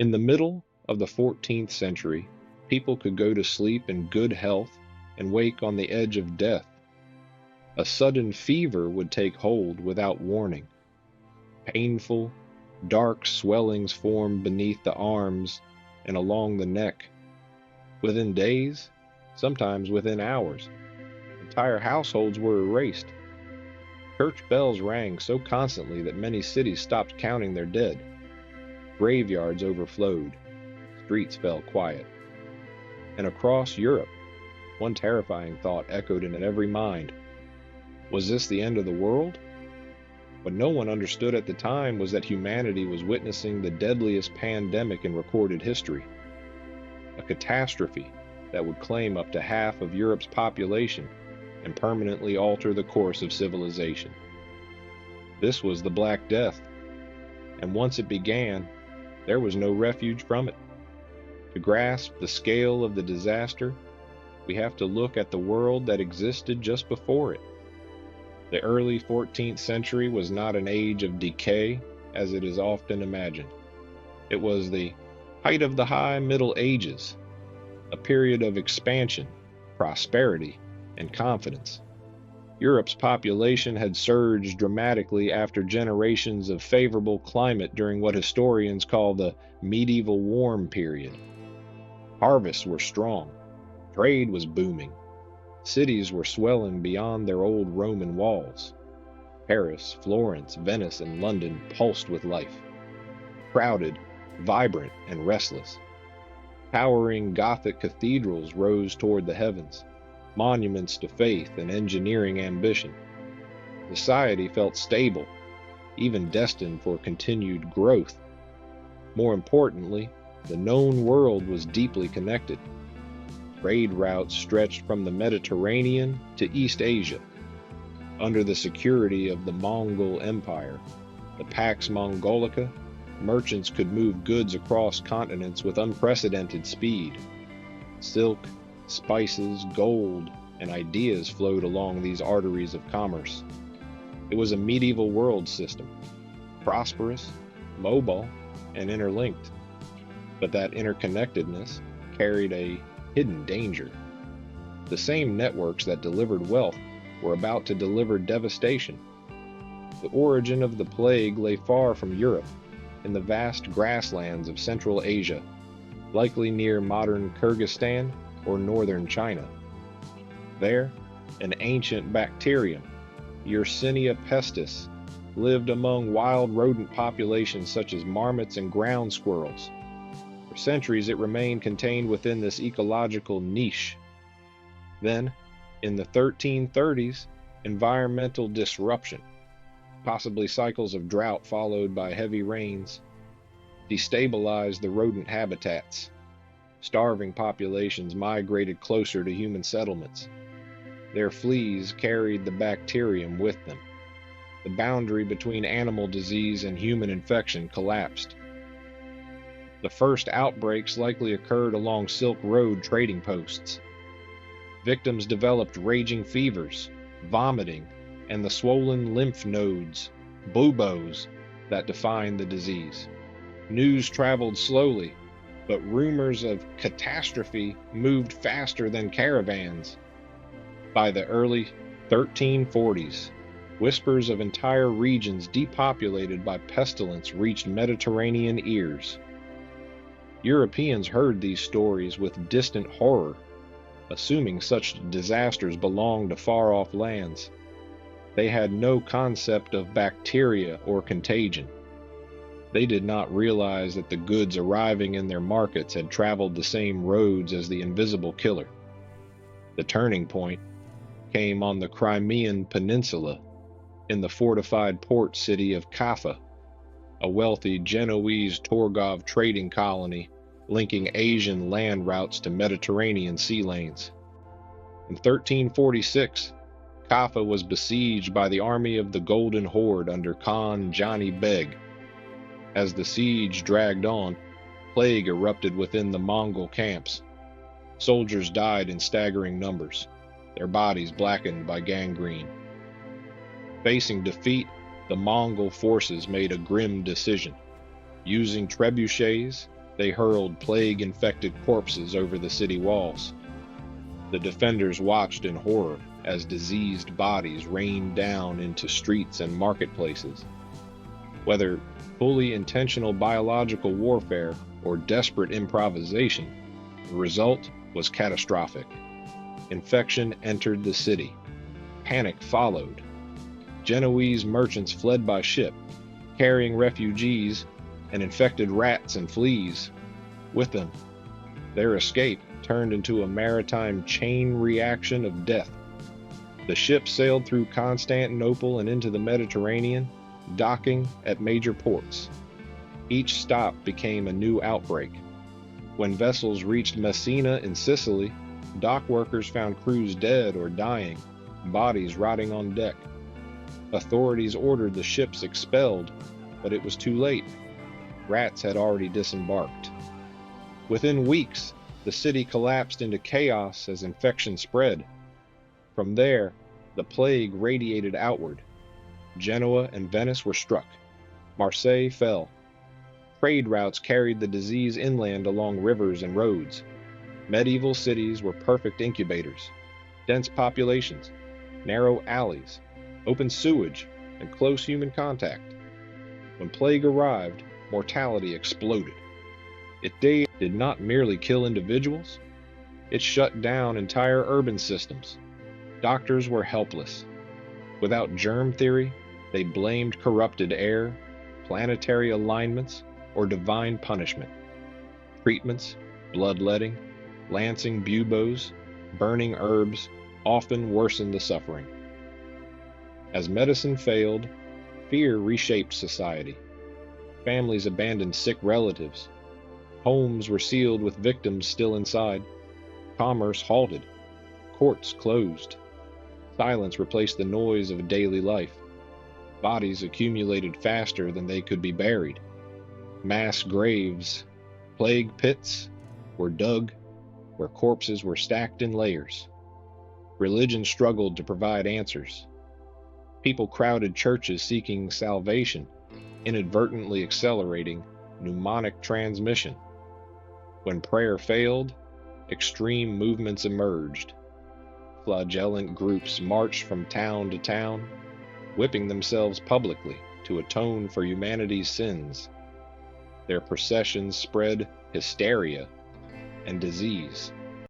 In the middle of the 14th century, people could go to sleep in good health and wake on the edge of death. A sudden fever would take hold without warning. Painful, dark swellings formed beneath the arms and along the neck. Within days, sometimes within hours, entire households were erased. Church bells rang so constantly that many cities stopped counting their dead. Graveyards overflowed. Streets fell quiet. And across Europe, one terrifying thought echoed in every mind. Was this the end of the world? What no one understood at the time was that humanity was witnessing the deadliest pandemic in recorded history, a catastrophe that would claim up to half of Europe's population and permanently alter the course of civilization. This was the Black Death, and once it began, there was no refuge from it. To grasp the scale of the disaster, we have to look at the world that existed just before it. The early 14th century was not an age of decay, as it is often imagined. It was the height of the High Middle Ages, a period of expansion, prosperity, and confidence. Europe's population had surged dramatically after generations of favorable climate during what historians call the medieval warm period. Harvests were strong, trade was booming, cities were swelling beyond their old Roman walls. Paris, Florence, Venice, and London pulsed with life, crowded, vibrant, and restless. Towering Gothic cathedrals rose toward the heavens, monuments to faith and engineering ambition. Society felt stable, even destined for continued growth. More importantly, the known world was deeply connected. Trade routes stretched from the Mediterranean to East Asia. Under the security of the Mongol Empire, the Pax Mongolica, merchants could move goods across continents with unprecedented speed. Silk, spices, gold, and ideas flowed along these arteries of commerce. It was a medieval world system, prosperous, mobile, and interlinked. But that interconnectedness carried a hidden danger. The same networks that delivered wealth were about to deliver devastation. The origin of the plague lay far from Europe, in the vast grasslands of Central Asia, likely near modern Kyrgyzstan or northern China. There, an ancient bacterium, Yersinia pestis, lived among wild rodent populations such as marmots and ground squirrels. For centuries, it remained contained within this ecological niche. Then, in the 1330s, environmental disruption, possibly cycles of drought followed by heavy rains, destabilized the rodent habitats. Starving populations migrated closer to human settlements. Their fleas carried the bacterium with them. The boundary between animal disease and human infection collapsed. The first outbreaks likely occurred along Silk Road trading posts. Victims developed raging fevers, vomiting, and the swollen lymph nodes, buboes, that defined the disease. News traveled slowly, but rumors of catastrophe moved faster than caravans. By the early 1340s, whispers of entire regions depopulated by pestilence reached Mediterranean ears. Europeans heard these stories with distant horror, assuming such disasters belonged to far-off lands. They had no concept of bacteria or contagion. They did not realize that the goods arriving in their markets had traveled the same roads as the invisible killer. The turning point came on the Crimean Peninsula, in the fortified port city of Kaffa, a wealthy Genoese Torgov trading colony linking Asian land routes to Mediterranean sea lanes. In 1346, Kaffa was besieged by the army of the Golden Horde under Khan Jani Beg. As the siege dragged on, plague erupted within the Mongol camps. Soldiers died in staggering numbers, their bodies blackened by gangrene. Facing defeat, the Mongol forces made a grim decision. Using trebuchets, They hurled plague-infected corpses over the city walls. The defenders watched in horror as diseased bodies rained down into streets and marketplaces. Whether fully intentional biological warfare or desperate improvisation, the result was catastrophic. Infection entered the city. Panic followed. Genoese merchants fled by ship, carrying refugees and infected rats and fleas with them. Their escape turned into a maritime chain reaction of death. The ships sailed through Constantinople and into the Mediterranean, docking at major ports. Each stop became a new outbreak. When vessels reached Messina in Sicily, dock workers found crews dead or dying, bodies rotting on deck. Authorities ordered the ships expelled, but it was too late. Rats had already disembarked. Within weeks, the city collapsed into chaos as infection spread. From there, the plague radiated outward. Genoa and Venice were struck. Marseille fell. Trade routes carried the disease inland along rivers and roads. Medieval cities were perfect incubators. Dense populations, narrow alleys, open sewage, and close human contact. When plague arrived, mortality exploded. It did not merely kill individuals, it shut down entire urban systems. Doctors were helpless. Without germ theory, they blamed corrupted air, planetary alignments, or divine punishment. Treatments, bloodletting, lancing buboes, burning herbs often worsened the suffering. As medicine failed, fear reshaped society. Families abandoned sick relatives. Homes were sealed with victims still inside. Commerce halted. Courts closed. Silence replaced the noise of daily life. Bodies accumulated faster than they could be buried. Mass graves, plague pits, were dug where corpses were stacked in layers. Religion struggled to provide answers. People crowded churches seeking salvation, inadvertently accelerating pneumonic transmission. When prayer failed, extreme movements emerged. Flagellant groups marched from town to town, whipping themselves publicly to atone for humanity's sins. Their processions spread hysteria and disease.